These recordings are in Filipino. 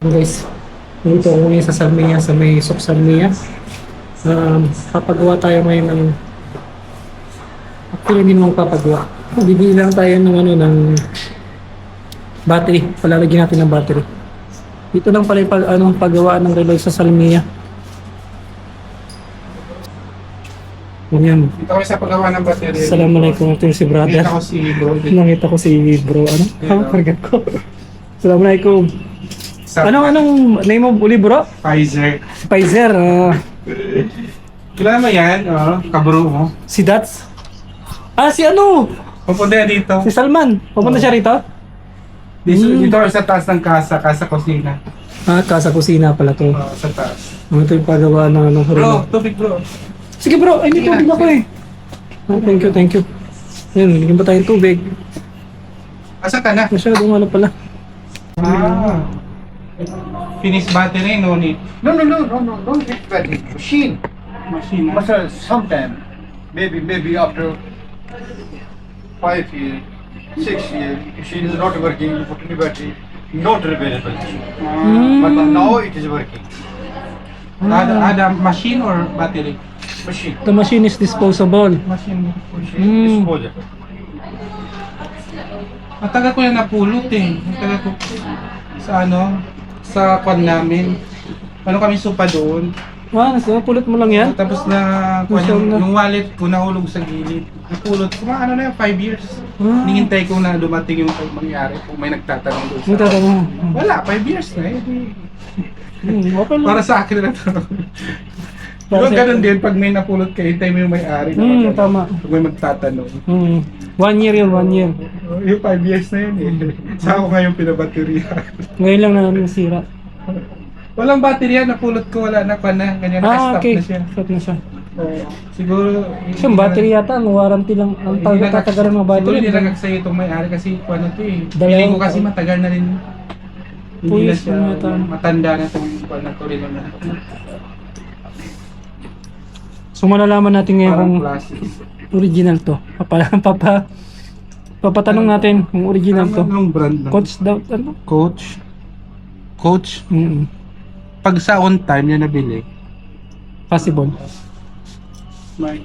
Guys, dito ako ngayon sa Salmia, sa may Sok Salmia. Papagawa tayo ngayon ng actually hindi naman papagawa. Bibili lang tayo ng battery. Palalagyan natin ng battery. Dito lang pala yung paggawa ng relo sa Salmia. Ganyan. Dito kami sa paggawa ng battery. Assalamualaikum, ito yung si brother. Nakita ko si bro. Nakita ko si bro. Ano? Forget ko. Assalamualaikum. Anong name mo uli bro? Pfizer. Pfizer. Kilala mo yan? Kabro mo. Si Dats? Si ano? Pupunta yan dito. Si Salman. Pupunta siya rito? Dito kami sa taas ng kasa kusina. Casa kusina pala to. Sa taas. Ito yung pagawa ng relo. Tubig bro. Sige bro, ay may tubig ako eh. Thank you. Yan, bigyan ba tayong tubig? Asa ka na? Masyadong ano pala. Finish battery, no need. No, don't get battery. Machine. Machine. Sometime. Maybe after 5 years, 6 years, machine is not working, you put in the battery, not repairable. But now it is working. Ada machine or battery? Machine. The machine is disposable. Machine. Disposable. Matagal ko na napulot eh. Matagal ko sa kwan namin. Ano kami supa doon. Pulot mo lang yan? Tapos na Masya Allah. yung wallet ko nahulog sa gilid. Napulot ko ano na yun, 5 years. Hinihintay ko na dumating yung mangyari kung may nagtatanong doon May tatanong. Wala, 5 years na eh. Okay lang. Para sa akin na to. Diba ganun din, pag may napulot ka, hintay mo yung may-ari. Tama. Pag may magtatanong. 1 year yun, 1 year. Yung 5 years na yun eh. Sa ako ngayon pinabaterya. Ngayon lang na nasira. Walang baterya, napulot ko, wala na pa na. Ganyan, naka-stop Okay. na siya. Stop na siya. Siguro... Kasi yung battery yata, ang warranty lang, ang tatagalan ng battery. Siguro nilagak sa'yo itong may-ari kasi ano to eh. Dalawang- Feeling ko kasi matagal na rin. Hindi na Puyos siya, na yata. matanda na itong na to rin na. So malalaman natin ngayon kung Parang classic. original to. Papatanong natin kung original to. Anong brand na? Coach daw, ano? Coach? Coach? Mm. Pag sa on time niya nabili, Possible. may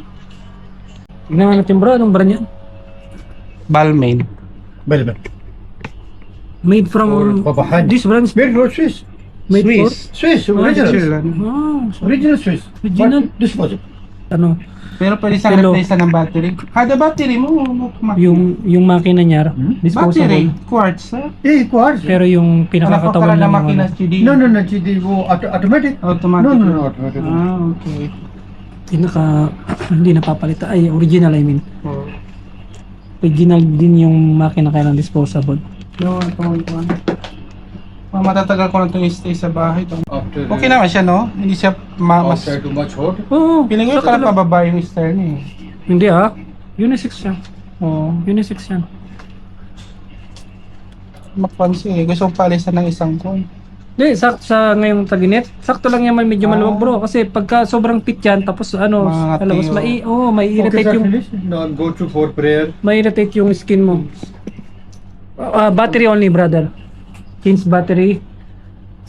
Tignan nga natin bro, anong brand yan? Balmain. Well, Made from behind. this brand is Made for Swiss. made Swiss, original. Switzerland. Original Swiss. Original. But disposable. Ano, Pero pwede sa Hello. replace ng battery. Kada battery mo, yung makina niya, battery, disposable. quartz. Quartz. Pero yung pinakakatawan na ng makina ano, CD. No, GD wo automatic. Automatic. No, automatic. Okay. hindi napapalitan. Ay, original I mean. Oh. Original din yung makina kaya ng disposable. No, ito. Matatagal ko na itong stay sa bahay. After Okay naman siya, no? Hindi siya mas... after too much hot. Oo. Piling ko saka kaya lang. pababa yung style niya eh. Hindi unisex siya. Oo. Unisex yan. Mapansin eh. Gusto kong palisan ng isang coin. Hindi, sa ngayong taginit, sakto lang yan medyo maluwag bro. Kasi pagka sobrang pit yan, tapos Mga alabas, tiyo. may Okay, irritate sir, yung, finish. Now go to for prayer. may irritate yung skin mo. Battery only brother. Change battery.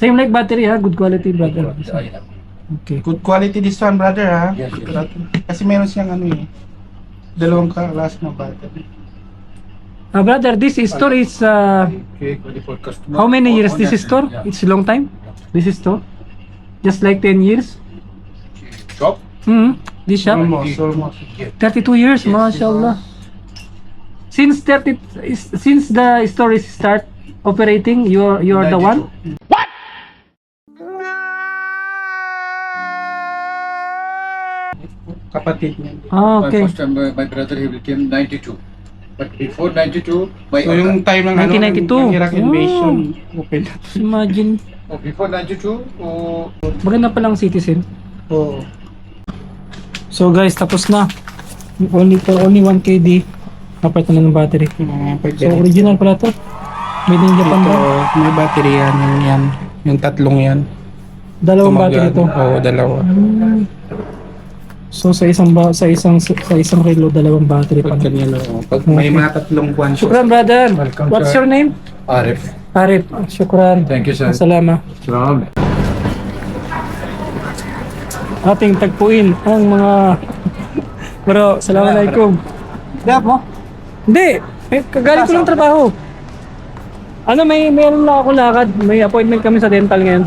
Same like battery good quality brother. Okay. Good quality this one, brother, ha? Yes, yes. Kasi meron siyang ano eh. Dalawang class na battery. Brother, this store is Okay, for customer. how many years this store? It's a long time. This store, just like 10 years. Shop. This shop. Almost. 32 years, mashallah. Since the store is start operating, you are the one. Kapatid niya. Okay. My first time, my brother, he became 92. But before 92, my So yung time ng 1992. ng Iraq invasion, open na. Imagine, before 92, maganda palang citizen. Oo. So guys, tapos na. Only 1 KD. Kapit na ng battery. So original pala to. Made in Japan Ito, ba? may battery yan. Yung tatlong yan. Dalawang battery to. Oo, dalawa. So sa isang relo, dalawang battery pa. Pag ganyan, oo. Pag may mga tatlong buwan. Shukran brother. Welcome, What's sir. your name? Arif. Arif, syukran. Thank you, sir. Salamat. Salamat. Ating tagpuin ang mga bro, assalamualaikum. Dap mo? Hindi, kagaling ko lang trabaho. Ano, meron lang ako lakad. May appointment kami sa dental ngayon.